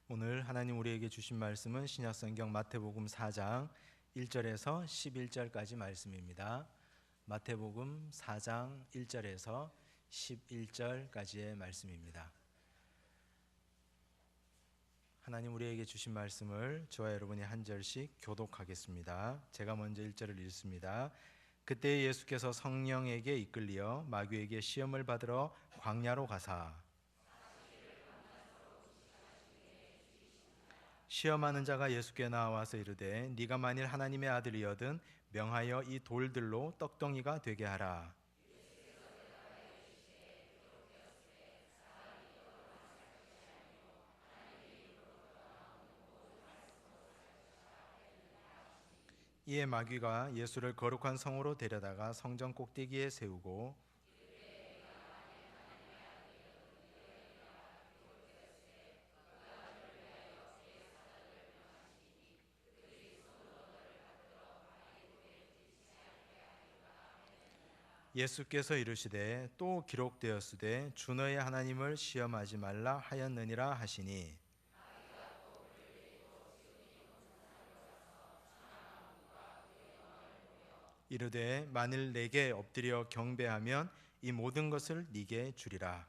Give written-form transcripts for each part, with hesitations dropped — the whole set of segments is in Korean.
오늘 하나님 우리에게 주신 말씀은 신약성경 마태복음 4장 1절에서 11절까지 말씀입니다. 마태복음 4장 1절에서 11절까지의 말씀입니다. 하나님 우리에게 주신 말씀을 저와 여러분이 한 절씩 교독하겠습니다. 제가 먼저 1절을 읽습니다. 그때 예수께서 성령에게 이끌리어 마귀에게 시험을 받으러 광야로 가사 시험하는 자가 예수께 나와서 이르되 네가 만일 하나님의 아들이거든 명하여 이 돌들로 떡덩이가 되게 하라. 이에 마귀가 예수를 거룩한 성으로 데려다가 성전 꼭대기에 세우고 예수께서 이르시되 또 기록되었으되 주 너의 하나님을 시험하지 말라 하였느니라 하시니 이르되 만일 내게 엎드려 경배하면 이 모든 것을 네게 주리라.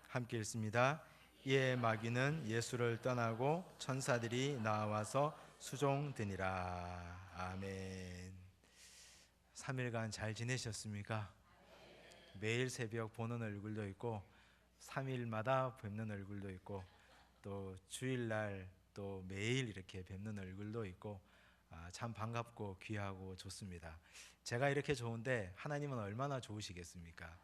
함께 읽습니다. 이에 마귀는 예수를 떠나고 천사들이 나와서 수종드니라. 아멘. 3일간 잘 지내셨습니까? 매일 새벽 보는 얼굴도 있고 3일마다 뵙는 얼굴도 있고 또 주일날 또 매일 이렇게 뵙는 얼굴도 있고 참 반갑고 귀하고 좋습니다. 제가 이렇게 좋은데 하나님은 얼마나 좋으시겠습니까?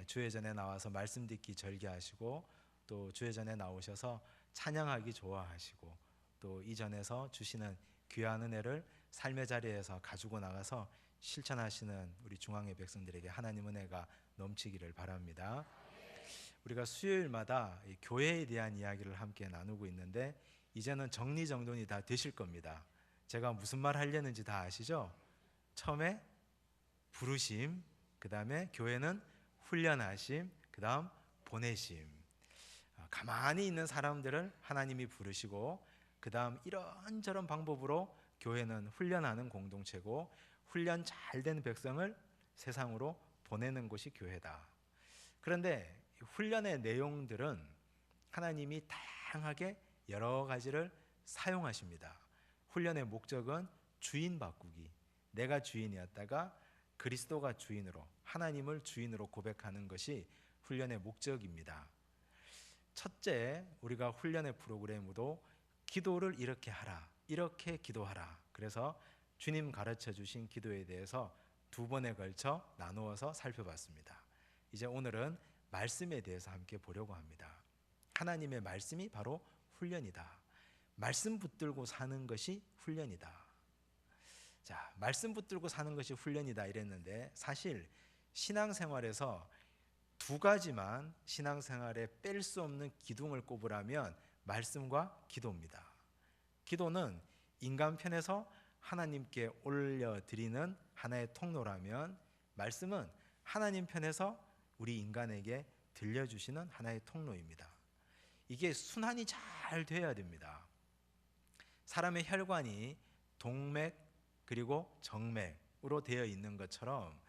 주회전에 나와서 말씀 듣기 절개하시고 또 주회전에 나오셔서 찬양하기 좋아하시고 또 이전에서 주시는 귀한 은혜를 삶의 자리에서 가지고 나가서 실천하시는 우리 중앙의 백성들에게 하나님 은혜가 넘치기를 바랍니다. 우리가 수요일마다 교회에 대한 이야기를 함께 나누고 있는데 이제는 정리정돈이 다 되실 겁니다. 제가 무슨 말 하려는지 다 아시죠? 처음에 부르심, 그 다음에 교회는 훈련하심, 그 다음 보내심. 가만히 있는 사람들을 하나님이 부르시고 그 다음 이런저런 방법으로 교회는 훈련하는 공동체고 훈련 잘 된 백성을 세상으로 보내는 곳이 교회다. 그런데 훈련의 내용들은 하나님이 다양하게 여러 가지를 사용하십니다. 훈련의 목적은 주인 바꾸기, 내가 주인이었다가 그리스도가 주인으로, 하나님을 주인으로 고백하는 것이 훈련의 목적입니다. 첫째, 우리가 훈련의 프로그램으로 기도를 이렇게 하라, 이렇게 기도하라. 그래서 주님 가르쳐 주신 기도에 대해서 두 번에 걸쳐 나누어서 살펴봤습니다. 이제 오늘은 말씀에 대해서 함께 보려고 합니다. 하나님의 말씀이 바로 훈련이다. 말씀 붙들고 사는 것이 훈련이다. 자, 말씀 붙들고 사는 것이 훈련이다 이랬는데 사실 신앙생활에서 두 가지만 신앙생활에 뺄 수 없는 기둥을 꼽으라면 말씀과 기도입니다. 기도는 인간 편에서 하나님께 올려드리는 하나의 통로라면 말씀은 하나님 편에서 우리 인간에게 들려주시는 하나의 통로입니다. 이게 순환이 잘 돼야 됩니다. 사람의 혈관이 동맥 그리고 정맥으로 되어 있는 것처럼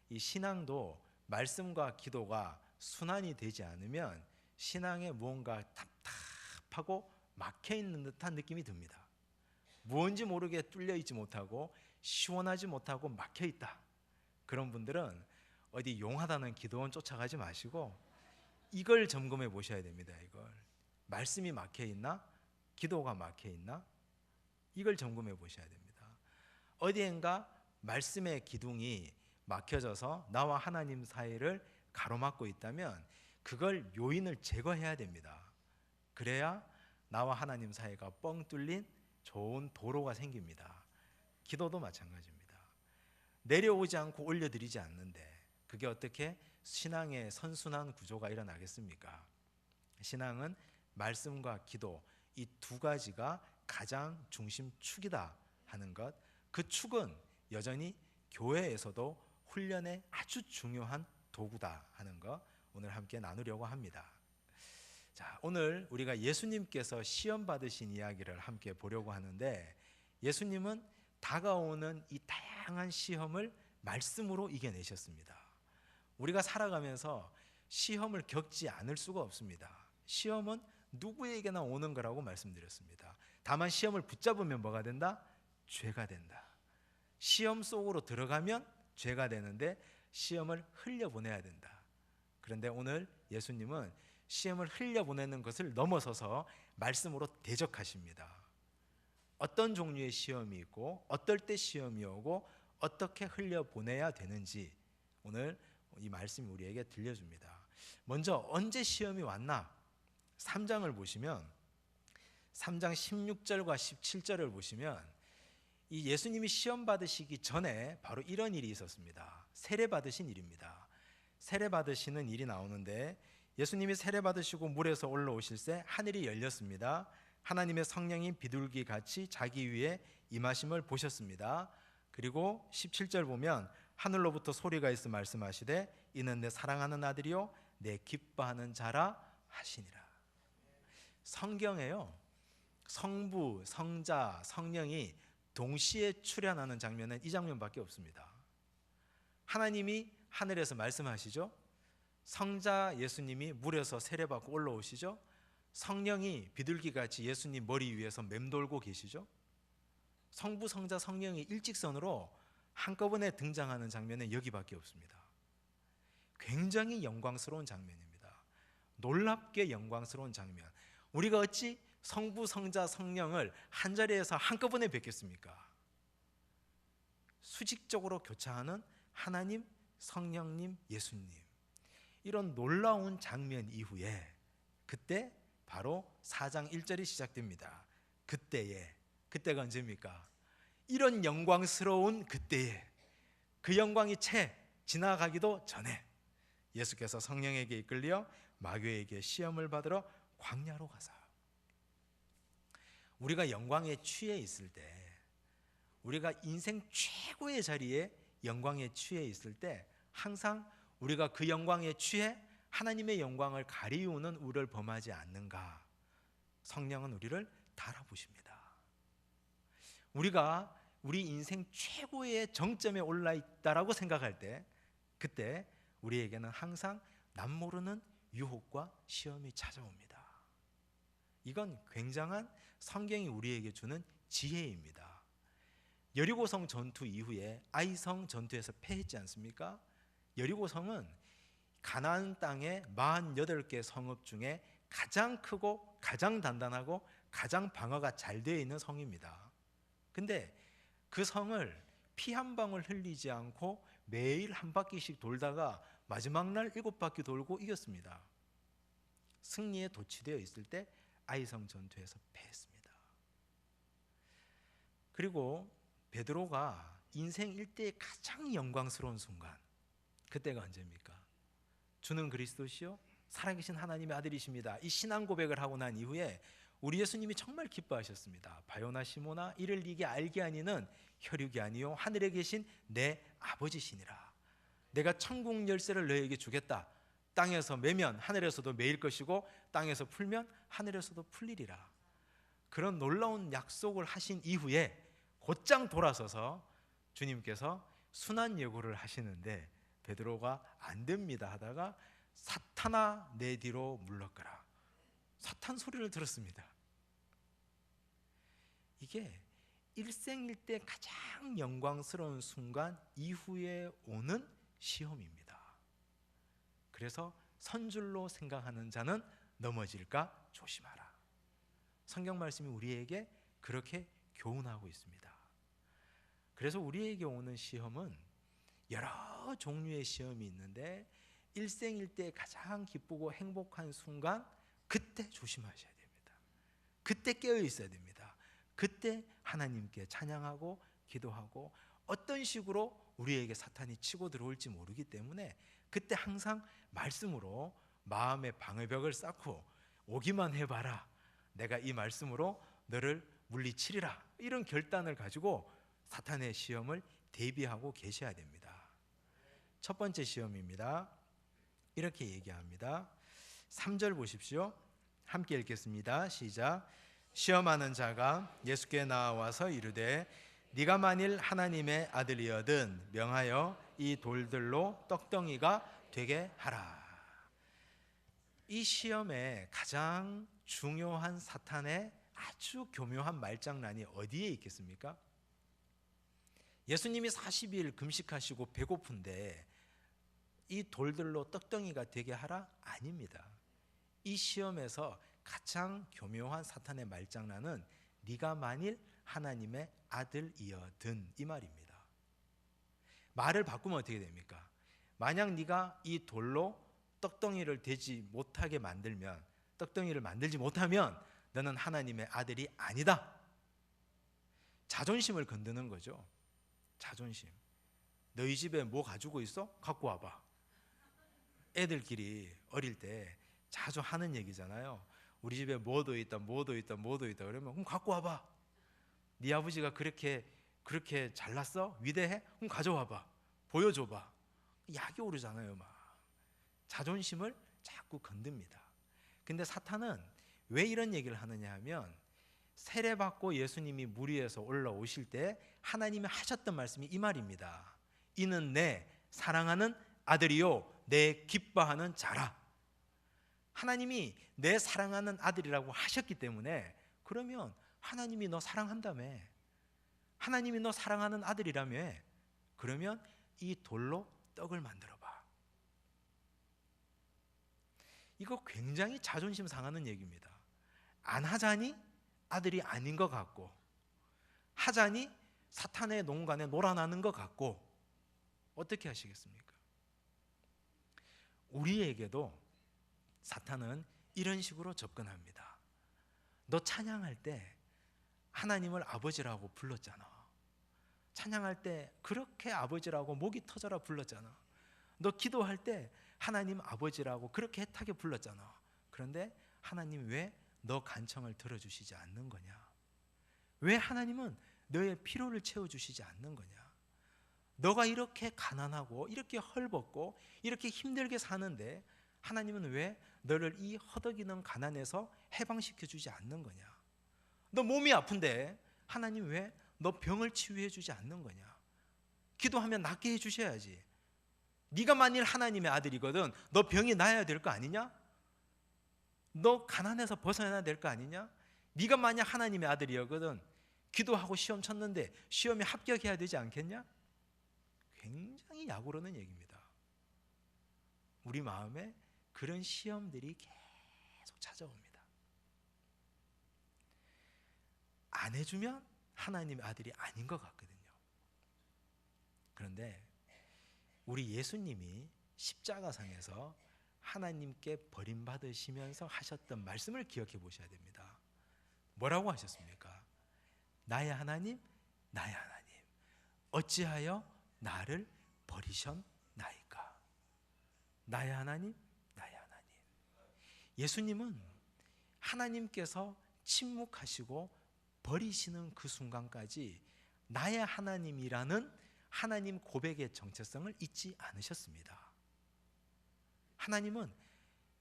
이 신앙도 말씀과 기도가 순환이 되지 않으면 신앙에 무언가 답답하고 막혀있는 듯한 느낌이 듭니다. 무언지 모르게 뚫려있지 못하고 시원하지 못하고 막혀있다. 그런 분들은 어디 용하다는 기도원 쫓아가지 마시고 이걸 점검해 보셔야 됩니다. 이걸 말씀이 막혀있나? 기도가 막혀있나? 이걸 점검해 보셔야 됩니다. 어디엔가 말씀의 기둥이 막혀져서 나와 하나님 사이를 가로막고 있다면 그걸 요인을 제거해야 됩니다. 그래야 나와 하나님 사이가 뻥 뚫린 좋은 도로가 생깁니다. 기도도 마찬가지입니다. 내려오지 않고 올려드리지 않는데 그게 어떻게 신앙의 선순환 구조가 일어나겠습니까? 신앙은 말씀과 기도 이 두 가지가 가장 중심축이다 하는 것, 그 축은 여전히 교회에서도 훈련의 아주 중요한 도구다 하는 거 오늘 함께 나누려고 합니다. 자, 오늘 우리가 예수님께서 시험 받으신 이야기를 함께 보려고 하는데, 예수님은 다가오는 이 다양한 시험을 말씀으로 이겨내셨습니다. 우리가 살아가면서 시험을 겪지 않을 수가 없습니다. 시험은 누구에게나 오는 거라고 말씀드렸습니다. 다만 시험을 붙잡으면 뭐가 된다? 죄가 된다. 시험 속으로 들어가면 죄가 되는데 시험을 흘려보내야 된다. 그런데 오늘 예수님은 시험을 흘려보내는 것을 넘어서서 말씀으로 대적하십니다. 어떤 종류의 시험이 있고 어떨 때 시험이 오고 어떻게 흘려보내야 되는지 오늘 이 말씀이 우리에게 들려줍니다. 먼저 언제 시험이 왔나? 3장을 보시면 3장 16절과 17절을 보시면 이 예수님이 시험 받으시기 전에 바로 이런 일이 있었습니다. 세례 받으신 일입니다. 세례 받으시는 일이 나오는데, 예수님이 세례 받으시고 물에서 올라오실새 하늘이 열렸습니다. 하나님의 성령이 비둘기 같이 자기 위에 임하심을 보셨습니다. 그리고 17절 보면 하늘로부터 소리가 있어 말씀하시되 이는 내 사랑하는 아들이요 내 기뻐하는 자라 하시니라. 성경에요, 성부, 성자, 성령이 동시에 출현하는 장면은 이 장면밖에 없습니다. 하나님이 하늘에서 말씀하시죠. 성자 예수님이 물에서 세례받고 올라오시죠. 성령이 비둘기같이 예수님 머리 위에서 맴돌고 계시죠. 성부, 성자, 성령이 일직선으로 한꺼번에 등장하는 장면은 여기밖에 없습니다. 굉장히 영광스러운 장면입니다. 놀랍게 영광스러운 장면. 우리가 어찌 성부, 성자, 성령을 한자리에서 한꺼번에 뵙겠습니까? 수직적으로 교차하는 하나님, 성령님, 예수님, 이런 놀라운 장면 이후에 그때 바로 4장 1절이 시작됩니다. 그때가 언제입니까? 이런 영광스러운 그때에, 그 영광이 채 지나가기도 전에 예수께서 성령에게 이끌려 마귀에게 시험을 받으러 광야로 가사. 우리가 영광에 취해 있을 때, 우리가 인생 최고의 자리에 영광에 취해 있을 때 항상 우리가 그 영광에 취해 하나님의 영광을 가리우는 우를 범하지 않는가? 성령은 우리를 달아보십니다. 우리가 우리 인생 최고의 정점에 올라 있다라고 생각할 때, 그때 우리에게는 항상 남모르는 유혹과 시험이 찾아옵니다. 이건 굉장한 성경이 우리에게 주는 지혜입니다. 여리고성 전투 이후에 아이성 전투에서 패했지 않습니까? 여리고성은 가나안 땅의 48개 성읍 중에 가장 크고 가장 단단하고 가장 방어가 잘 되어 있는 성입니다. 근데 그 성을 피 한 방울 흘리지 않고 매일 한 바퀴씩 돌다가 마지막 날 7바퀴 돌고 이겼습니다. 승리에 도취되어 있을 때 아이성 전투에서 패했습니다. 그리고 베드로가 인생 일대의 가장 영광스러운 순간, 그때가 언제입니까? 주는 그리스도시요 살아계신 하나님의 아들이십니다. 이 신앙 고백을 하고 난 이후에 우리 예수님이 정말 기뻐하셨습니다. 바요나 시모나 이를 네게 알게 하니는 혈육이 아니요 하늘에 계신 내 아버지시니라. 내가 천국 열쇠를 너에게 주겠다. 땅에서 매면 하늘에서도 매일 것이고 땅에서 풀면 하늘에서도 풀리리라. 그런 놀라운 약속을 하신 이후에 곧장 돌아서서 주님께서 순환 예고를 하시는데, 베드로가 안 됩니다 하다가 사탄아 내 뒤로 물러가라. 사탄 소리를 들었습니다. 이게 일생일대 가장 영광스러운 순간 이후에 오는 시험입니다. 그래서 선줄로 생각하는 자는 넘어질까 조심하라. 성경 말씀이 우리에게 그렇게 교훈하고 있습니다. 그래서 우리에게 오는 시험은 여러 종류의 시험이 있는데 일생일대 가장 기쁘고 행복한 순간, 그때 조심하셔야 됩니다. 그때 깨어 있어야 됩니다. 그때 하나님께 찬양하고 기도하고, 어떤 식으로 우리에게 사탄이 치고 들어올지 모르기 때문에 그때 항상 말씀으로 마음의 방어벽을 쌓고 오기만 해봐라, 내가 이 말씀으로 너를 물리치리라, 이런 결단을 가지고 사탄의 시험을 대비하고 계셔야 됩니다. 첫 번째 시험입니다. 이렇게 얘기합니다. 3절 보십시오. 함께 읽겠습니다. 시작. 시험하는 자가 예수께 나와서 이르되 네가 만일 하나님의 아들이거든 명하여 이 돌들로 떡덩이가 되게 하라. 이 시험에 가장 중요한 사탄의 아주 교묘한 말장난이 어디에 있겠습니까? 예수님이 40일 금식하시고 배고픈데 이 돌들로 떡덩이가 되게 하라? 아닙니다. 이 시험에서 가장 교묘한 사탄의 말장난은 네가 만일 하나님의 아들이어든 이 말입니다. 말을 바꾸면 어떻게 됩니까? 만약 네가 이 돌로 떡덩이를 되지 못하게 만들면, 떡덩이를 만들지 못하면 너는 하나님의 아들이 아니다. 자존심을 건드는 거죠. 자존심. 너희 집에 뭐 가지고 있어? 갖고 와봐. 애들끼리 어릴 때 자주 하는 얘기잖아요. 우리 집에 뭐도 있다 그러면 그럼 갖고 와봐. 네 아버지가 그렇게 잘났어? 위대해? 그럼 가져와봐. 보여줘봐. 약이 오르잖아요. 막 자존심을 자꾸 건듭니다. 근데 사탄은 왜 이런 얘기를 하느냐 하면, 세례받고 예수님이 물 위에서 올라오실 때 하나님이 하셨던 말씀이 이 말입니다. 이는 내 사랑하는 아들이요 내 기뻐하는 자라. 하나님이 내 사랑하는 아들이라고 하셨기 때문에, 그러면 하나님이 너 사랑한다며, 하나님이 너 사랑하는 아들이라며, 그러면 이 돌로 떡을 만들어봐. 이거 굉장히 자존심 상하는 얘기입니다. 안 하자니 아들이 아닌 것 같고, 하자니 사탄의 농간에 놀아나는 것 같고, 어떻게 하시겠습니까? 우리에게도 사탄은 이런 식으로 접근합니다. 너 찬양할 때 하나님을 아버지라고 불렀잖아. 찬양할 때 그렇게 아버지라고 목이 터져라 불렀잖아. 너 기도할 때 하나님 아버지라고 그렇게 애타게 불렀잖아. 그런데 하나님 왜 너 간청을 들어주시지 않는 거냐? 왜 하나님은 너의 피로를 채워주시지 않는 거냐? 너가 이렇게 가난하고 이렇게 헐벗고 이렇게 힘들게 사는데 하나님은 왜 너를 이 허덕이는 가난에서 해방시켜주지 않는 거냐? 너 몸이 아픈데 하나님 왜 너 병을 치유해 주지 않는 거냐? 기도하면 낫게 해주셔야지. 네가 만일 하나님의 아들이거든 너 병이 나아야 될 거 아니냐? 너 가난해서 벗어나야 될 거 아니냐? 네가 만약 하나님의 아들이거든 기도하고 시험 쳤는데 시험에 합격해야 되지 않겠냐? 굉장히 약오르는 얘기입니다. 우리 마음에 그런 시험들이 계속 찾아옵니다. 안 해주면 하나님의 아들이 아닌 것 같거든요. 그런데 우리 예수님이 십자가상에서 하나님께 버림받으시면서 하셨던 말씀을 기억해 보셔야 됩니다. 뭐라고 하셨습니까? 나의 하나님, 나의 하나님, 어찌하여 나를 버리셨나이까? 나의 하나님, 나의 하나님. 예수님은 하나님께서 침묵하시고 버리시는 그 순간까지 나의 하나님이라는 하나님 고백의 정체성을 잊지 않으셨습니다. 하나님은,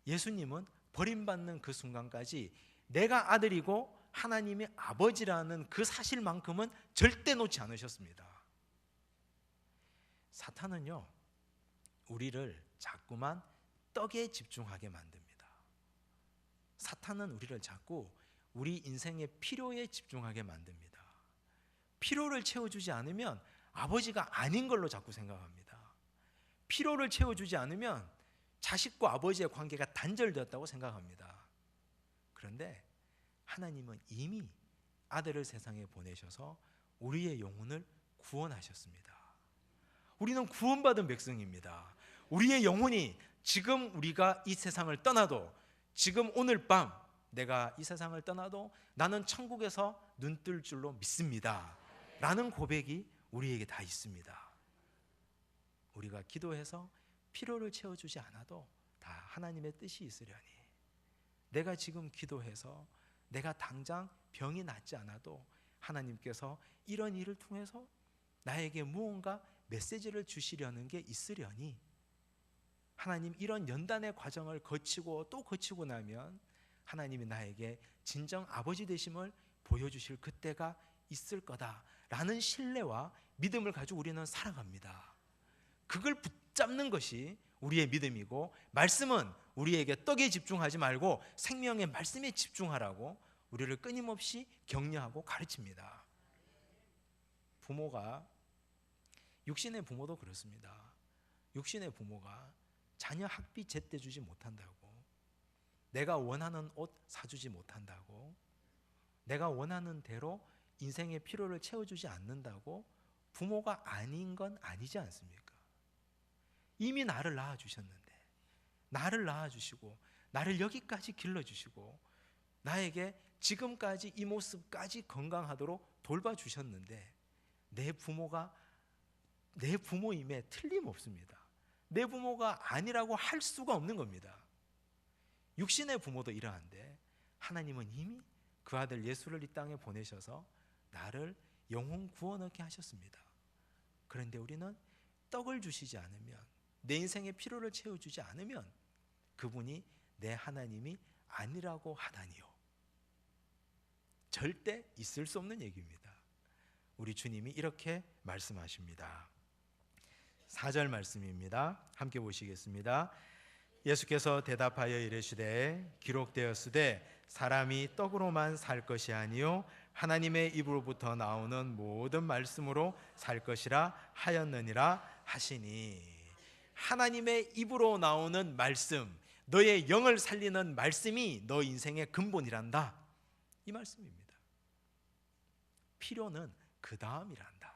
예수님은 버림받는 그 순간까지 내가 아들이고 하나님이 아버지라는 그 사실만큼은 절대 놓지 않으셨습니다. 사탄은요, 우리를 자꾸만 떡에 집중하게 만듭니다. 사탄은 우리를 자꾸 우리 인생의 필요에 집중하게 만듭니다. 필요를 채워주지 않으면 아버지가 아닌 걸로 자꾸 생각합니다. 필요를 채워주지 않으면 자식과 아버지의 관계가 단절되었다고 생각합니다. 그런데 하나님은 이미 아들을 세상에 보내셔서 우리의 영혼을 구원하셨습니다. 우리는 구원받은 백성입니다. 우리의 영혼이 지금 우리가 이 세상을 떠나도, 지금 오늘 밤 내가 이 세상을 떠나도 나는 천국에서 눈뜰 줄로 믿습니다 라는 고백이 우리에게 다 있습니다. 우리가 기도해서 필요를 채워주지 않아도 다 하나님의 뜻이 있으려니, 내가 지금 기도해서 내가 당장 병이 낫지 않아도 하나님께서 이런 일을 통해서 나에게 무언가 메시지를 주시려는 게 있으려니 하나님, 이런 연단의 과정을 거치고 또 거치고 나면 하나님이 나에게 진정 아버지 되심을 보여주실 그때가 있을 거다라는 신뢰와 믿음을 가지고 우리는 살아갑니다. 그걸 붙잡는 것이 우리의 믿음이고, 말씀은 우리에게 떡에 집중하지 말고 생명의 말씀에 집중하라고 우리를 끊임없이 격려하고 가르칩니다. 부모가, 육신의 부모도 그렇습니다. 육신의 부모가 자녀 학비 제때 주지 못한다고, 내가 원하는 옷 사주지 못한다고, 내가 원하는 대로 인생의 필요를 채워주지 않는다고 부모가 아닌 건 아니지 않습니까? 이미 나를 낳아주셨는데, 나를 낳아주시고 나를 여기까지 길러주시고 나에게 지금까지 이 모습까지 건강하도록 돌봐주셨는데, 내 부모가 내 부모임에 틀림없습니다. 내 부모가 아니라고 할 수가 없는 겁니다. 육신의 부모도 이러한데 하나님은 이미 그 아들 예수를 이 땅에 보내셔서 나를 영혼 구원 얻게 하셨습니다. 그런데 우리는 떡을 주시지 않으면, 내 인생의 필요를 채워주지 않으면 그분이 내 하나님이 아니라고 하다니요. 절대 있을 수 없는 얘기입니다. 우리 주님이 이렇게 말씀하십니다. 4절 말씀입니다. 함께 보시겠습니다. 예수께서 대답하여 이르시되 기록되었으되 사람이 떡으로만 살 것이 아니요 하나님의 입으로부터 나오는 모든 말씀으로 살 것이라 하였느니라 하시니, 하나님의 입으로 나오는 말씀, 너의 영을 살리는 말씀이 너 인생의 근본이란다, 이 말씀입니다. 필요는 그 다음이란다.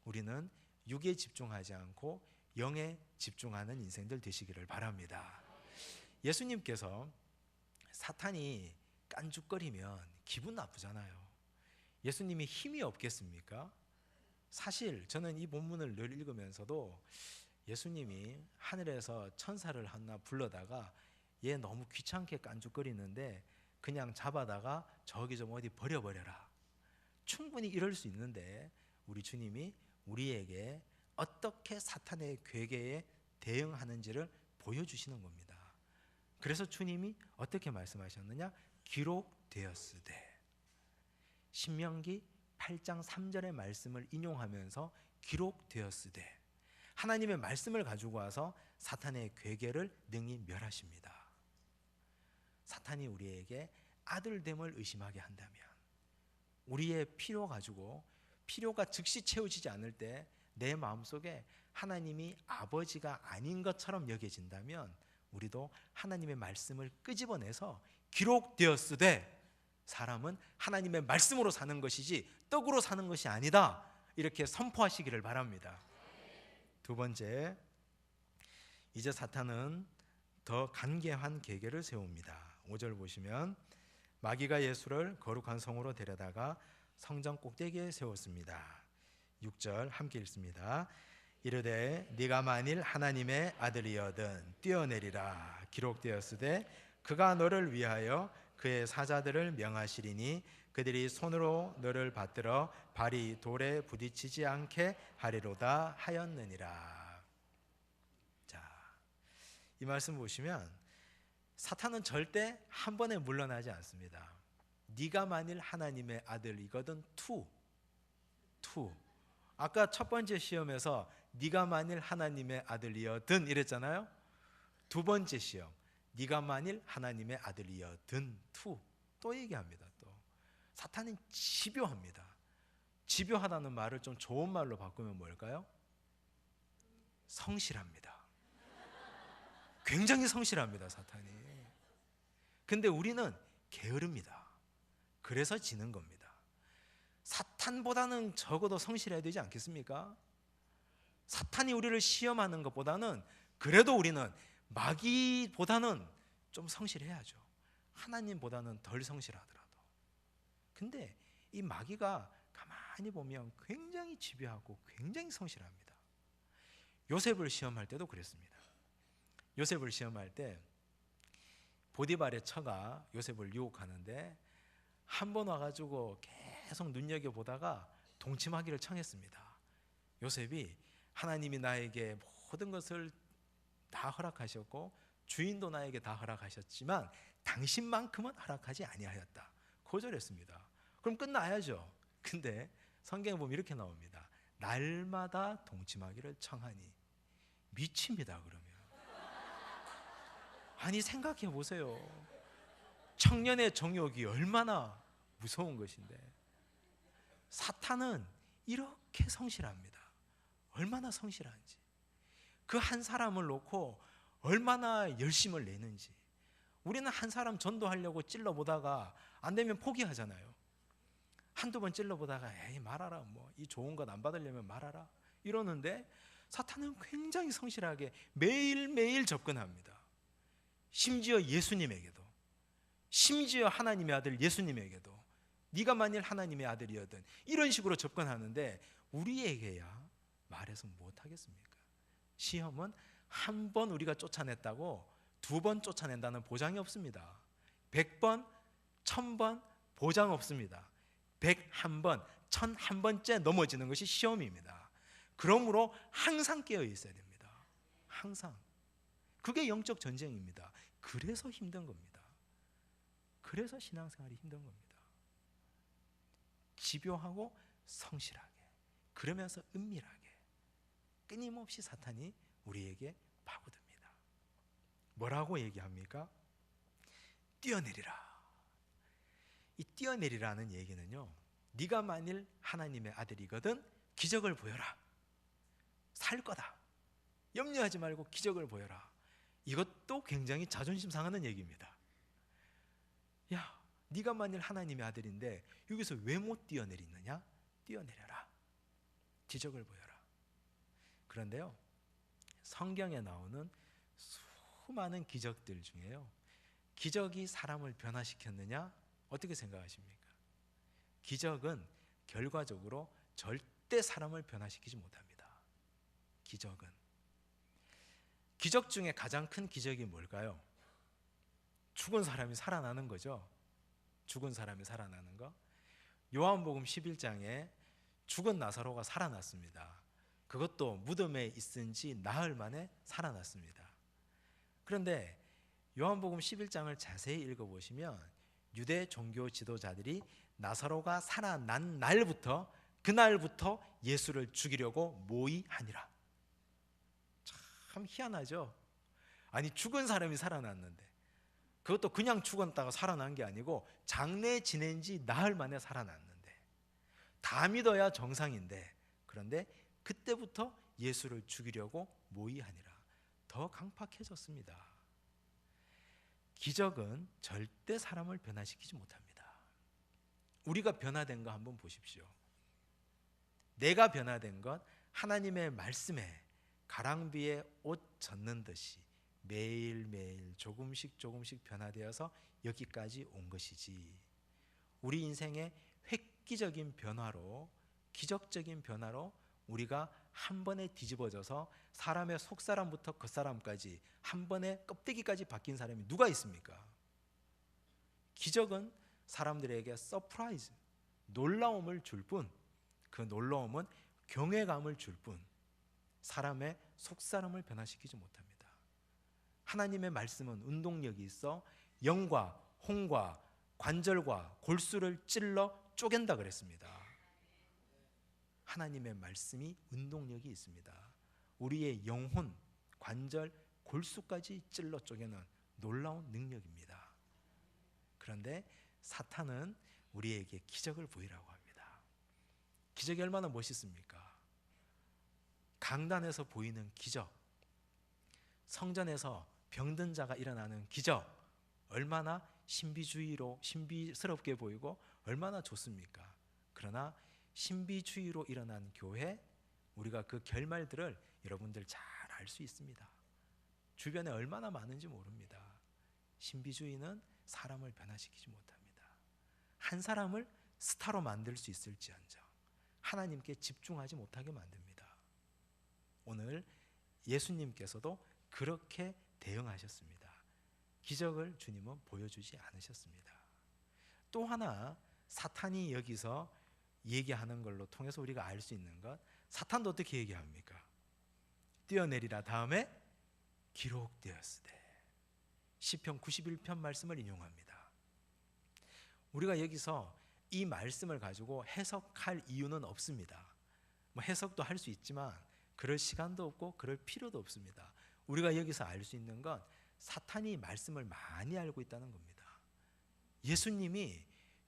우리는 육에 집중하지 않고 영에 집중하는 인생들 되시기를 바랍니다. 예수님께서 사탄이 깐죽거리면 기분 나쁘잖아요. 예수님이 힘이 없겠습니까? 사실 저는 이 본문을 늘 읽으면서도 예수님이 하늘에서 천사를 하나 불러다가 얘 너무 귀찮게 깐죽거리는데 그냥 잡아다가 저기 좀 어디 버려버려라, 충분히 이럴 수 있는데 우리 주님이 우리에게 어떻게 사탄의 괴계에 대응하는지를 보여주시는 겁니다. 그래서 주님이 어떻게 말씀하셨느냐? 기록되었으되, 신명기 8장 3절의 말씀을 인용하면서 기록되었으되, 하나님의 말씀을 가지고 와서 사탄의 괴계를 능히 멸하십니다. 사탄이 우리에게 아들됨을 의심하게 한다면, 우리의 필요 가지고 필요가 즉시 채워지지 않을 때 내 마음속에 하나님이 아버지가 아닌 것처럼 여겨진다면 우리도 하나님의 말씀을 끄집어내서 기록되었으되 사람은 하나님의 말씀으로 사는 것이지 떡으로 사는 것이 아니다, 이렇게 선포하시기를 바랍니다. 두 번째, 이제 사탄은 더 간계한 계계를 세웁니다. 5절 보시면 마귀가 예수를 거룩한 성으로 데려다가 성전 꼭대기에 세웠습니다. 6절 함께 읽습니다. 이르되 네가 만일 하나님의 아들이여든 뛰어내리라, 기록되었으되 그가 너를 위하여 그의 사자들을 명하시리니 그들이 손으로 너를 받들어 발이 돌에 부딪히지 않게 하리로다 하였느니라. 자, 이 말씀 보시면 사탄은 절대 한 번에 물러나지 않습니다. 네가 만일 하나님의 아들이거든 투. 아까 첫 번째 시험에서 네가 만일 하나님의 아들이여든 이랬잖아요. 두 번째 시험, 네가 만일 하나님의 아들이여든 투. 또 얘기합니다. 또 사탄은 집요합니다. 집요하다는 말을 좀 좋은 말로 바꾸면 뭘까요? 성실합니다. 굉장히 성실합니다, 사탄이. 근데 우리는 게으릅니다. 그래서 지는 겁니다. 사탄보다는 적어도 성실해야 되지 않겠습니까? 사탄이 우리를 시험하는 것보다는 그래도 우리는 마귀보다는 좀 성실해야죠. 하나님보다는 덜 성실하더라도. 근데 이 마귀가 가만히 보면 굉장히 집요하고 굉장히 성실합니다. 요셉을 시험할 때도 그랬습니다. 요셉을 시험할 때 보디발의 처가 요셉을 유혹하는데 한 번 와가지고 계속 눈여겨보다가 동침하기를 청했습니다. 요셉이 하나님이 나에게 모든 것을 다 허락하셨고 주인도 나에게 다 허락하셨지만 당신만큼은 허락하지 아니하였다, 거절했습니다. 그럼 끝나야죠. 근데 성경에 보면 이렇게 나옵니다. 날마다 동침하기를 청하니. 미칩니다. 그러면 아니 생각해 보세요. 청년의 정욕이 얼마나 무서운 것인데 사탄은 이렇게 성실합니다. 얼마나 성실한지, 그 한 사람을 놓고 얼마나 열심을 내는지. 우리는 한 사람 전도하려고 찔러보다가 안 되면 포기하잖아요. 한두 번 찔러보다가 에이 말아라, 뭐 이 좋은 것 안 받으려면 말아라 이러는데 사탄은 굉장히 성실하게 매일매일 접근합니다. 심지어 예수님에게도, 심지어 하나님의 아들 예수님에게도 네가 만일 하나님의 아들이었든 이런 식으로 접근하는데 우리에게야 말해서 못하겠습니까? 시험은 한 번 우리가 쫓아냈다고 두 번 쫓아낸다는 보장이 없습니다. 100번, 1000번 보장 없습니다. 101번, 1001번째 넘어지는 것이 시험입니다. 그러므로 항상 깨어 있어야 됩니다. 항상. 그게 영적 전쟁입니다. 그래서 힘든 겁니다. 그래서 신앙생활이 힘든 겁니다. 집요하고 성실하게, 그러면서 은밀하게, 끊임없이 사탄이 우리에게 파고듭니다. 뭐라고 얘기합니까? 뛰어내리라. 이 뛰어내리라는 얘기는요, 네가 만일 하나님의 아들이거든 기적을 보여라. 살 거다. 염려하지 말고 기적을 보여라. 이것도 굉장히 자존심 상하는 얘기입니다. 야, 네가 만일 하나님의 아들인데 여기서 왜 못 뛰어내리느냐? 뛰어내려라. 기적을 보여라. 그런데요, 성경에 나오는 수많은 기적들 중에요, 기적이 사람을 변화시켰느냐? 어떻게 생각하십니까? 기적은 결과적으로 절대 사람을 변화시키지 못합니다. 기적 중에 가장 큰 기적이 뭘까요? 죽은 사람이 살아나는 거죠. 죽은 사람이 살아나는 거. 요한복음 11장에 죽은 나사로가 살아났습니다. 그것도 무덤에 있은 지 나흘 만에 살아났습니다. 그런데 요한복음 11장을 자세히 읽어보시면 유대 종교 지도자들이 나사로가 살아난 날부터, 그날부터 예수를 죽이려고 모의하니라. 참 희한하죠. 아니 죽은 사람이 살아났는데, 그것도 그냥 죽었다가 살아난 게 아니고 장례 지낸 지 나흘 만에 살아났는데, 다 믿어야 정상인데, 그런데 그때부터 예수를 죽이려고 모의하니라. 더 강팍해졌습니다. 기적은 절대 사람을 변화시키지 못합니다. 우리가 변화된 거 한번 보십시오. 내가 변화된 것, 하나님의 말씀에 가랑비에 옷 젖는 듯이 매일매일 조금씩 조금씩 변화되어서 여기까지 온 것이지, 우리 인생의 획기적인 변화로, 기적적인 변화로 우리가 한 번에 뒤집어져서 사람의 속사람부터 겉사람까지 한 번에 껍데기까지 바뀐 사람이 누가 있습니까? 기적은 사람들에게 서프라이즈, 놀라움을 줄 뿐, 그 놀라움은 경외감을 줄 뿐, 사람의 속사람을 변화시키지 못합니다. 하나님의 말씀은 운동력이 있어 영과 홍과 관절과 골수를 찔러 쪼갠다 그랬습니다. 하나님의 말씀이 운동력이 있습니다. 우리의 영혼, 관절, 골수까지 찔러 쪼개는 놀라운 능력입니다. 그런데 사탄은 우리에게 기적을 보이라고 합니다. 기적이 얼마나 멋있습니까? 강단에서 보이는 기적, 성전에서 병든 자가 일어나는 기적, 얼마나 신비스럽게 보이고 얼마나 좋습니까? 그러나 신비주의로 일어난 교회, 우리가 그 결말들을 여러분들 잘 알 수 있습니다. 주변에 얼마나 많은지 모릅니다. 신비주의는 사람을 변화시키지 못합니다. 한 사람을 스타로 만들 수 있을지언정 하나님께 집중하지 못하게 만듭니다. 오늘 예수님께서도 그렇게 대응하셨습니다. 기적을 주님은 보여주지 않으셨습니다. 또 하나 사탄이 여기서 얘기하는 걸로 통해서 우리가 알 수 있는 것, 사탄도 어떻게 얘기합니까? 뛰어내리라 다음에 기록되었으되. 시편 91편 말씀을 인용합니다. 우리가 여기서 이 말씀을 가지고 해석할 이유는 없습니다. 뭐 해석도 할 수 있지만 그럴 시간도 없고 그럴 필요도 없습니다. 우리가 여기서 알 수 있는 건 사탄이 말씀을 많이 알고 있다는 겁니다. 예수님이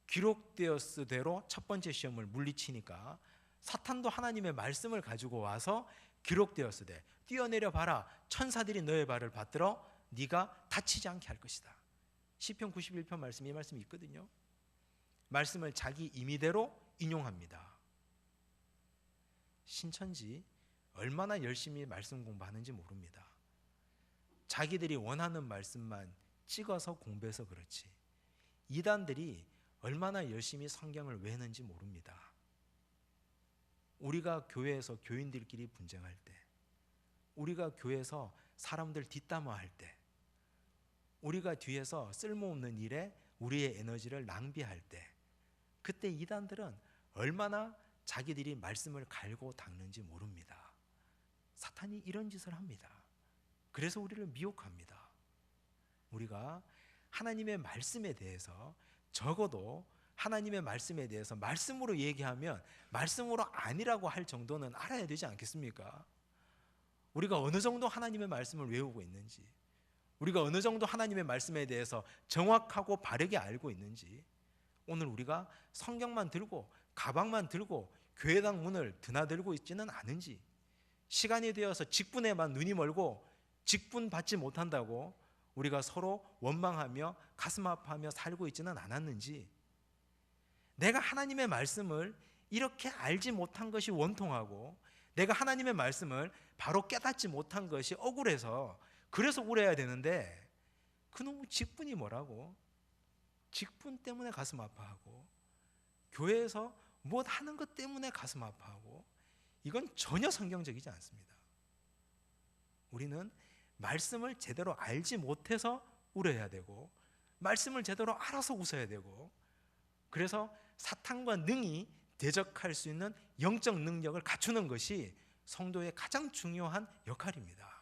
기록되었으대로 첫 번째 시험을 물리치니까 사탄도 하나님의 말씀을 가지고 와서 기록되었으되 뛰어내려 봐라, 천사들이 너의 발을 받들어 네가 다치지 않게 할 것이다. 시편 91편 말씀, 이 말씀이 있거든요. 말씀을 자기 임의대로 인용합니다. 신천지 얼마나 열심히 말씀 공부하는지 모릅니다. 자기들이 원하는 말씀만 찍어서 공부해서 그렇지 이단들이 얼마나 열심히 성경을 외우는지 모릅니다. 우리가 교회에서 교인들끼리 분쟁할 때, 우리가 교회에서 사람들 뒷담화할 때, 우리가 뒤에서 쓸모없는 일에 우리의 에너지를 낭비할 때, 그때 이단들은 얼마나 자기들이 말씀을 갈고 닦는지 모릅니다. 사탄이 이런 짓을 합니다. 그래서 우리를 미혹합니다. 우리가 하나님의 말씀에 대해서, 적어도 하나님의 말씀에 대해서 말씀으로 얘기하면 말씀으로 아니라고 할 정도는 알아야 되지 않겠습니까? 우리가 어느 정도 하나님의 말씀을 외우고 있는지, 우리가 어느 정도 하나님의 말씀에 대해서 정확하고 바르게 알고 있는지, 오늘 우리가 성경만 들고 가방만 들고 교회당 문을 드나들고 있지는 않은지, 시간이 되어서 직분에만 눈이 멀고 직분 받지 못한다고 우리가 서로 원망하며 가슴 아파하며 살고 있지는 않았는지, 내가 하나님의 말씀을 이렇게 알지 못한 것이 원통하고 내가 하나님의 말씀을 바로 깨닫지 못한 것이 억울해서 그래서 울어야 되는데 그놈의 직분이 뭐라고? 직분 때문에 가슴 아파하고 교회에서 뭐 하는 것 때문에 가슴 아파하고, 이건 전혀 성경적이지 않습니다. 우리는 말씀을 제대로 알지 못해서 울어야 되고 말씀을 제대로 알아서 웃어야 되고, 그래서 사탄과 능히 대적할 수 있는 영적 능력을 갖추는 것이 성도의 가장 중요한 역할입니다.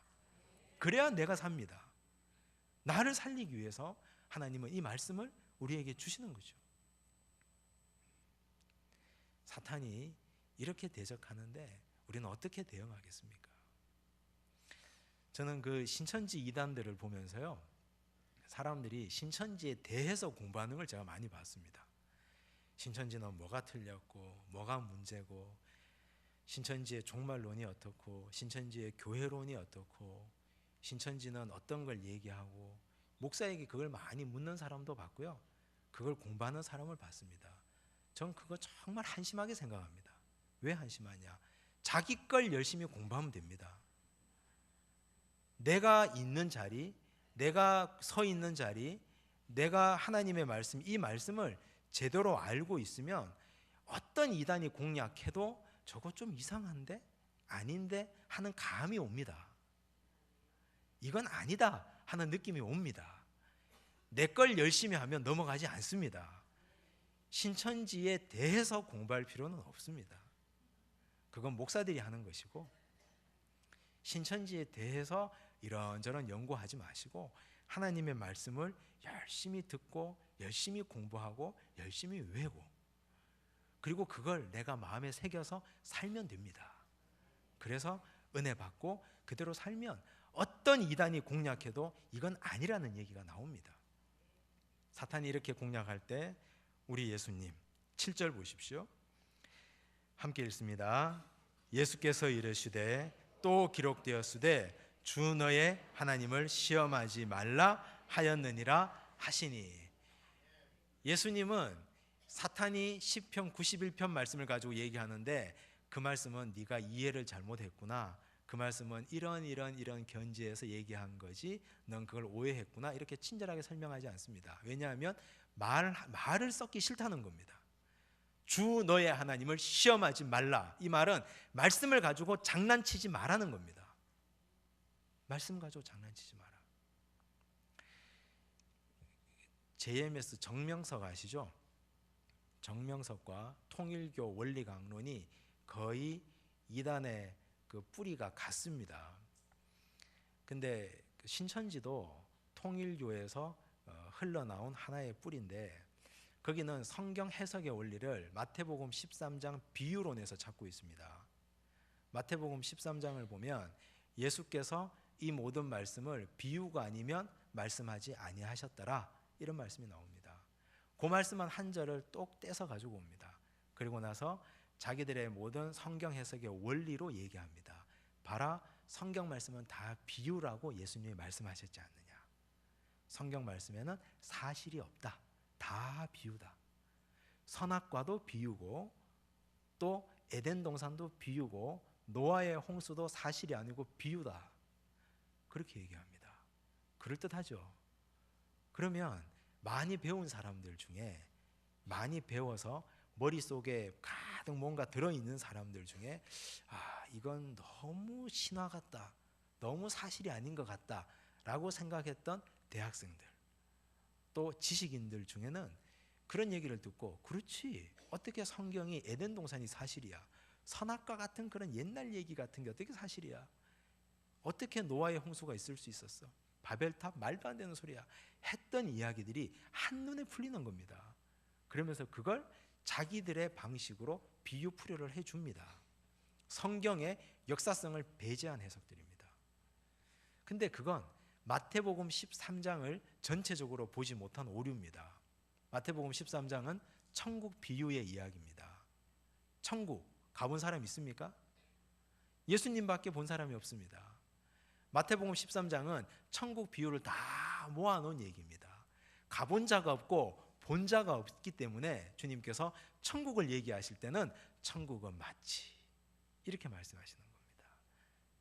그래야 내가 삽니다. 나를 살리기 위해서 하나님은 이 말씀을 우리에게 주시는 거죠. 사탄이 이렇게 대적하는데 우리는 어떻게 대응하겠습니까? 저는 그 신천지 이단들을 보면서요, 사람들이 신천지에 대해서 공부하는 걸 제가 많이 봤습니다. 신천지는 뭐가 틀렸고 뭐가 문제고, 신천지의 종말론이 어떻고, 신천지의 교회론이 어떻고, 신천지는 어떤 걸 얘기하고, 목사에게 그걸 많이 묻는 사람도 봤고요, 그걸 공부하는 사람을 봤습니다. 전 그거 정말 한심하게 생각합니다. 왜 한심하냐? 자기 걸 열심히 공부하면 됩니다. 내가 있는 자리, 내가 서 있는 자리, 내가 하나님의 말씀, 이 말씀을 제대로 알고 있으면 어떤 이단이 공략해도 저거 좀 이상한데? 아닌데? 하는 감이 옵니다. 이건 아니다 하는 느낌이 옵니다. 내 걸 열심히 하면 넘어가지 않습니다. 신천지에 대해서 공부할 필요는 없습니다. 그건 목사들이 하는 것이고, 신천지에 대해서 이런저런 연구하지 마시고 하나님의 말씀을 열심히 듣고 열심히 공부하고 열심히 외우고, 그리고 그걸 내가 마음에 새겨서 살면 됩니다. 그래서 은혜 받고 그대로 살면 어떤 이단이 공략해도 이건 아니라는 얘기가 나옵니다. 사탄이 이렇게 공략할 때 우리 예수님 7절 보십시오. 함께 읽습니다. 예수께서 이르시되 또 기록되었으되 주 너의 하나님을 시험하지 말라 하였느니라 하시니. 예수님은 사탄이 시편 91편 말씀을 가지고 얘기하는데 그 말씀은 네가 이해를 잘못했구나, 그 말씀은 이런 견지에서 얘기한 거지 넌 그걸 오해했구나, 이렇게 친절하게 설명하지 않습니다. 왜냐하면 말을 썩기 싫다는 겁니다. 주 너의 하나님을 시험하지 말라, 이 말은 말씀을 가지고 장난치지 말라는 겁니다. 말씀 가지고 장난치지 마라. JMS 정명석 아시죠? 정명석과 통일교 원리 강론이 거의 이단의 그 뿌리가 같습니다. 근데 신천지도 통일교에서 흘러나온 하나의 뿌리인데, 거기는 성경 해석의 원리를 마태복음 13장 비유론에서 찾고 있습니다. 마태복음 13장을 보면 예수께서 이 모든 말씀을 비유가 아니면 말씀하지 아니하셨더라, 이런 말씀이 나옵니다. 그 말씀한 한 절을 똑 떼서 가지고 옵니다. 그리고 나서 자기들의 모든 성경 해석의 원리로 얘기합니다. 봐라, 성경 말씀은 다 비유라고 예수님이 말씀하셨지 않느냐. 성경 말씀에는 사실이 없다, 다 비유다. 선악과도 비유고, 또 에덴 동산도 비유고, 노아의 홍수도 사실이 아니고 비유다, 그렇게 얘기합니다. 그럴듯하죠. 그러면 많이 배운 사람들 중에, 많이 배워서 머릿속에 가득 뭔가 들어있는 사람들 중에 이건 너무 신화 같다, 너무 사실이 아닌 것 같다 라고 생각했던 대학생들, 또 지식인들 중에는 그런 얘기를 듣고, 그렇지, 어떻게 성경이 에덴 동산이 사실이야, 선악과 같은 그런 옛날 얘기 같은 게 어떻게 사실이야, 어떻게 노아의 홍수가 있을 수 있었어, 바벨탑 말도 안 되는 소리야, 했던 이야기들이 한눈에 풀리는 겁니다. 그러면서 그걸 자기들의 방식으로 비유 풀이를 해줍니다. 성경의 역사성을 배제한 해석들입니다. 근데 그건 마태복음 13장을 전체적으로 보지 못한 오류입니다. 마태복음 13장은 천국 비유의 이야기입니다. 천국 가본 사람 있습니까? 예수님밖에 본 사람이 없습니다. 마태복음 13장은 천국 비유를 다 모아놓은 얘기입니다. 가본 자가 없고 본 자가 없기 때문에 주님께서 천국을 얘기하실 때는 천국은 마치 이렇게 말씀하시는 겁니다.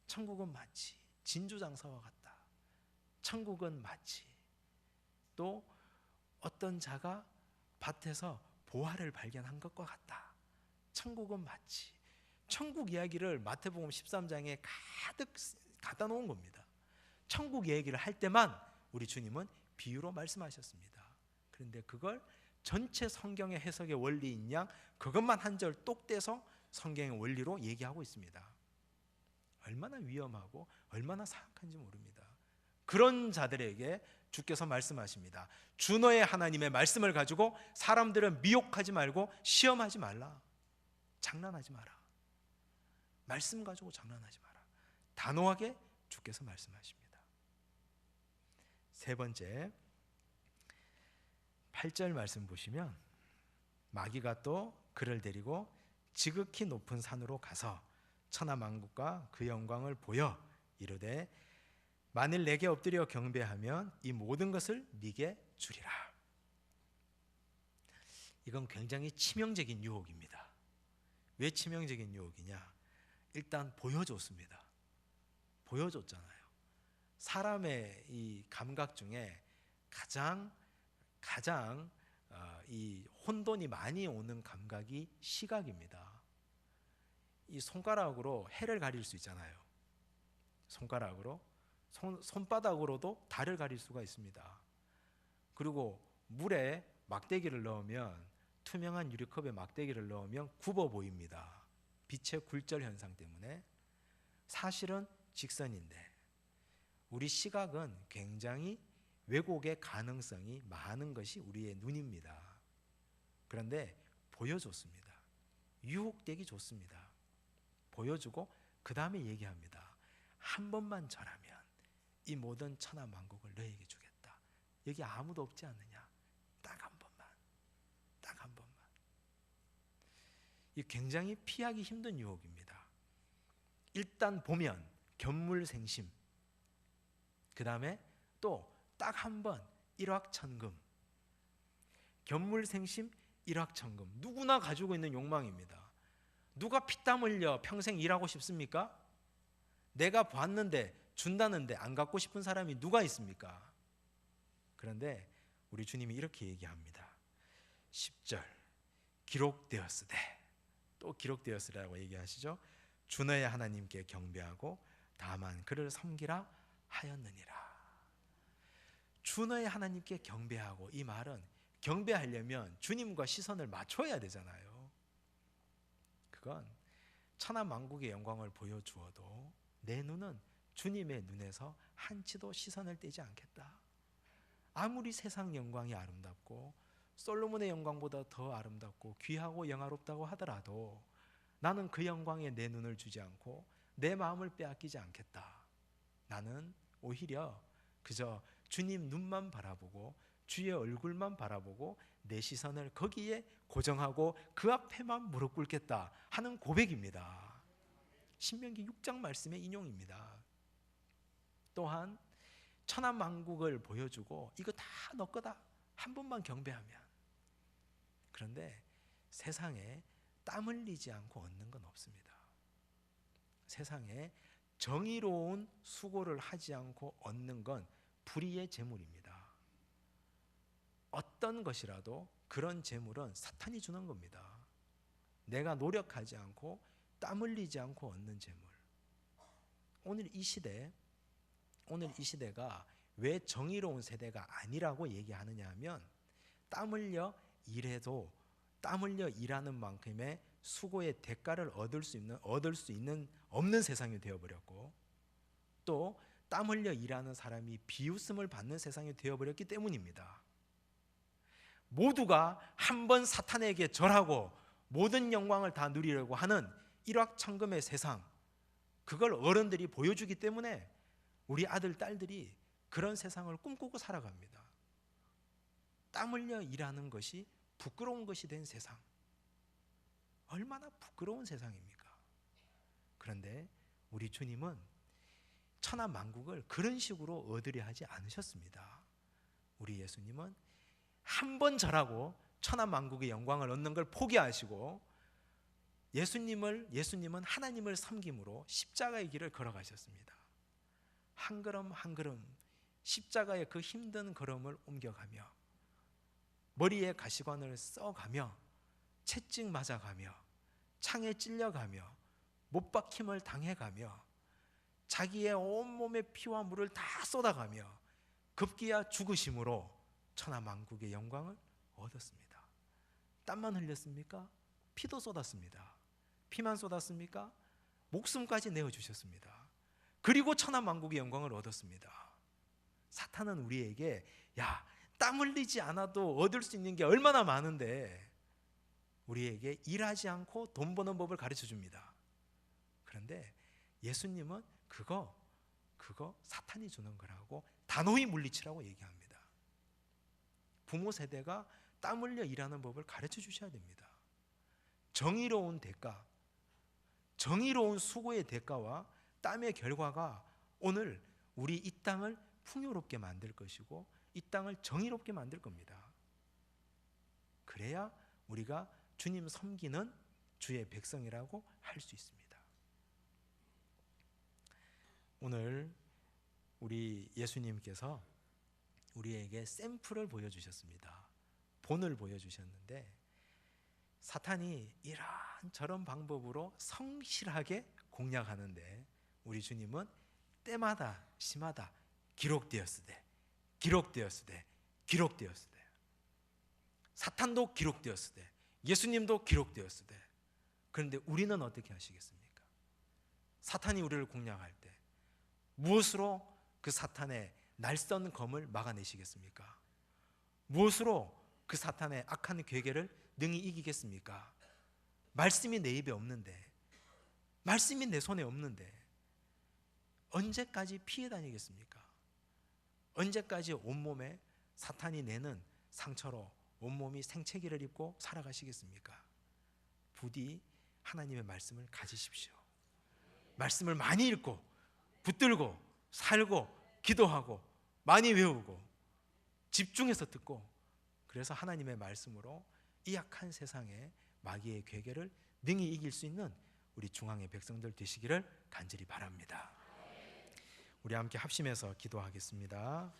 천국은 마치 진주장사와 같다. 천국은 마치 또 어떤 자가 밭에서 보화를 발견한 것과 같다. 천국은 마치, 천국 이야기를 마태복음 13장에 가득 갖다 놓은 겁니다. 천국 얘기를 할 때만 우리 주님은 비유로 말씀하셨습니다. 그런데 그걸 전체 성경의 해석의 원리인 양 그것만 한 절 똑 떼서 성경의 원리로 얘기하고 있습니다. 얼마나 위험하고 얼마나 사악한지 모릅니다. 그런 자들에게 주께서 말씀하십니다. 주 너의 하나님의 말씀을 가지고 사람들은 미혹하지 말고 시험하지 말라. 장난하지 마라. 말씀 가지고 장난하지 마라. 단호하게 주께서 말씀하십니다. 세 번째, 8절 말씀 보시면 마귀가 또 그를 데리고 지극히 높은 산으로 가서 천하만국과 그 영광을 보여 이르되 만일 내게 엎드려 경배하면 이 모든 것을 네게 주리라. 이건 굉장히 치명적인 유혹입니다. 왜 치명적인 유혹이냐? 일단 보여줬습니다. 보여줬잖아요. 사람의 이 감각 중에 가장 이 혼돈이 많이 오는 감각이 시각입니다. 이 손가락으로 해를 가릴 수 있잖아요. 손가락으로 손바닥으로도 달을 가릴 수가 있습니다. 그리고 물에 막대기를 넣으면, 투명한 유리컵에 막대기를 넣으면 굽어 보입니다. 빛의 굴절 현상 때문에. 사실은 직선인데 우리 시각은 굉장히 왜곡의 가능성이 많은 것이 우리의 눈입니다. 그런데 보여줬습니다. 유혹되기 좋습니다. 보여주고 그 다음에 얘기합니다. 한 번만 절하면 이 모든 천하 만국을 너에게 주겠다. 여기 아무도 없지 않느냐? 딱 한 번만, 딱 한 번만. 이 굉장히 피하기 힘든 유혹입니다. 일단 보면 견물생심, 그 다음에 또 딱 한 번 일확천금. 견물생심, 일확천금. 누구나 가지고 있는 욕망입니다. 누가 피땀 흘려 평생 일하고 싶습니까? 내가 봤는데 준다는데 안 갖고 싶은 사람이 누가 있습니까? 그런데 우리 주님이 이렇게 얘기합니다. 10절 기록되었으되, 또 기록되었으라고 얘기하시죠. 주 너의 하나님께 경배하고 다만 그를 섬기라 하였느니라. 주 너의 하나님께 경배하고, 이 말은 경배하려면 주님과 시선을 맞춰야 되잖아요. 그건 천하만국의 영광을 보여주어도 내 눈은 주님의 눈에서 한치도 시선을 떼지 않겠다. 아무리 세상 영광이 아름답고 솔로몬의 영광보다 더 아름답고 귀하고 영화롭다고 하더라도 나는 그 영광에 내 눈을 주지 않고 내 마음을 빼앗기지 않겠다. 나는 오히려 그저 주님 눈만 바라보고 주의 얼굴만 바라보고 내 시선을 거기에 고정하고 그 앞에만 무릎 꿇겠다 하는 고백입니다. 신명기 6장 말씀의 인용입니다. 또한 천하만국을 보여주고 이거 다 너 거다 한 번만 경배하면, 그런데 세상에 땀 흘리지 않고 얻는 건 없습니다. 세상에 정의로운 수고를 하지 않고 얻는 건 불의의 재물입니다. 어떤 것이라도 그런 재물은 사탄이 주는 겁니다. 내가 노력하지 않고 땀 흘리지 않고 얻는 재물. 오늘 이 시대가 왜 정의로운 세대가 아니라고 얘기하느냐 하면 땀 흘려 일해도 땀 흘려 일하는 만큼의 수고의 대가를 얻을 수 있는 없는 세상이 되어버렸고, 또 땀 흘려 일하는 사람이 비웃음을 받는 세상이 되어버렸기 때문입니다. 모두가 한 번 사탄에게 절하고 모든 영광을 다 누리려고 하는 일확천금의 세상, 그걸 어른들이 보여주기 때문에 우리 아들, 딸들이 그런 세상을 꿈꾸고 살아갑니다. 땀 흘려 일하는 것이 부끄러운 것이 된 세상, 얼마나 부끄러운 세상입니까? 그런데 우리 주님은 천하만국을 그런 식으로 얻으려 하지 않으셨습니다. 우리 예수님은 한 번 절하고 천하만국의 영광을 얻는 걸 포기하시고 예수님은 하나님을 섬김으로 십자가의 길을 걸어가셨습니다. 한 걸음 한 걸음 십자가의 그 힘든 걸음을 옮겨가며 머리에 가시관을 써가며 채찍 맞아가며 창에 찔려가며 못박힘을 당해가며 자기의 온몸의 피와 물을 다 쏟아가며 급기야 죽으심으로 천하만국의 영광을 얻었습니다. 땀만 흘렸습니까? 피도 쏟았습니다. 피만 쏟았습니까? 목숨까지 내어주셨습니다. 그리고 천하만국의 영광을 얻었습니다. 사탄은 우리에게 땀 흘리지 않아도 얻을 수 있는 게 얼마나 많은데 우리에게 일하지 않고 돈 버는 법을 가르쳐 줍니다. 그런데 예수님은 그거 사탄이 주는 거라고 단호히 물리치라고 얘기합니다. 부모 세대가 땀 흘려 일하는 법을 가르쳐 주셔야 됩니다. 정의로운 대가, 정의로운 수고의 대가와 땀의 결과가 오늘 우리 이 땅을 풍요롭게 만들 것이고 이 땅을 정의롭게 만들 겁니다. 그래야 우리가 주님 섬기는 주의 백성이라고 할 수 있습니다. 오늘 우리 예수님께서 우리에게 샘플을 보여주셨습니다. 본을 보여주셨는데 사탄이 이런저런 방법으로 성실하게 공략하는데 우리 주님은 때마다 시마다 기록되었으되 사탄도 기록되었으되 예수님도 기록되었으되. 그런데 우리는 어떻게 하시겠습니까? 사탄이 우리를 공략할 때 무엇으로 그 사탄의 날선 검을 막아내시겠습니까? 무엇으로 그 사탄의 악한 괴계를 능히 이기겠습니까? 말씀이 내 입에 없는데, 말씀이 내 손에 없는데 언제까지 피해 다니겠습니까? 언제까지 온몸에 사탄이 내는 상처로 온몸이 생채기를 입고 살아가시겠습니까? 부디 하나님의 말씀을 가지십시오. 말씀을 많이 읽고 붙들고 살고 기도하고 많이 외우고 집중해서 듣고, 그래서 하나님의 말씀으로 이 약한 세상에 마귀의 괴계를 능히 이길 수 있는 우리 중앙의 백성들 되시기를 간절히 바랍니다. 우리 함께 합심해서 기도하겠습니다.